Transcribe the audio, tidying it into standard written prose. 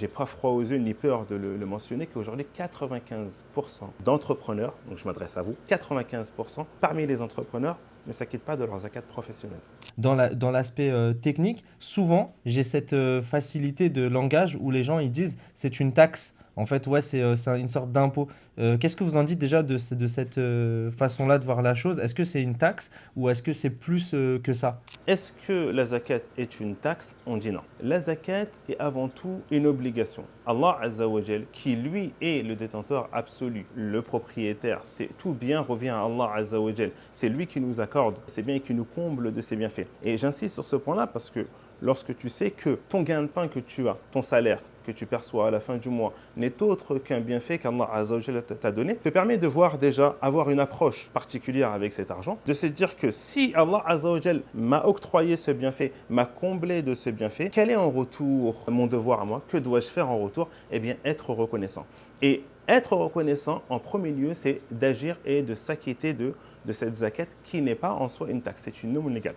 j'ai pas froid aux yeux ni peur de le mentionner, qu'aujourd'hui 95% d'entrepreneurs, donc je m'adresse à vous, 95% parmi les entrepreneurs ne s'acquittent pas de leur zakat professionnelle. Dans l'aspect technique, souvent, j'ai cette facilité de langage où les gens ils disent c'est une taxe. En fait, ouais, c'est une sorte d'impôt. Qu'est-ce que vous en dites déjà de cette façon-là de voir la chose? Est-ce que c'est une taxe ou est-ce que c'est plus que ça? Est-ce que la zakat est une taxe? On dit non. La zakat est avant tout une obligation. Allah Azza wa Jal, qui lui est le détenteur absolu, le propriétaire, tout bien revient à Allah Azza wa Jal. C'est lui qui nous accorde ses biens et qui nous comble de ses bienfaits. Et j'insiste sur ce point-là parce que lorsque tu sais que ton gain de pain que tu as, ton salaire, que tu perçois à la fin du mois n'est autre qu'un bienfait qu'Allah Azza wa Jalla t'a donné, te permet de voir déjà, avoir une approche particulière avec cet argent, de se dire que si Allah Azza wa Jalla m'a octroyé ce bienfait, m'a comblé de ce bienfait, quel est en retour mon devoir à moi? Que dois-je faire en retour? Eh bien, être reconnaissant. Et être reconnaissant, en premier lieu, c'est d'agir et de s'acquitter de cette zakat qui n'est pas en soi une taxe, c'est une aumône légale.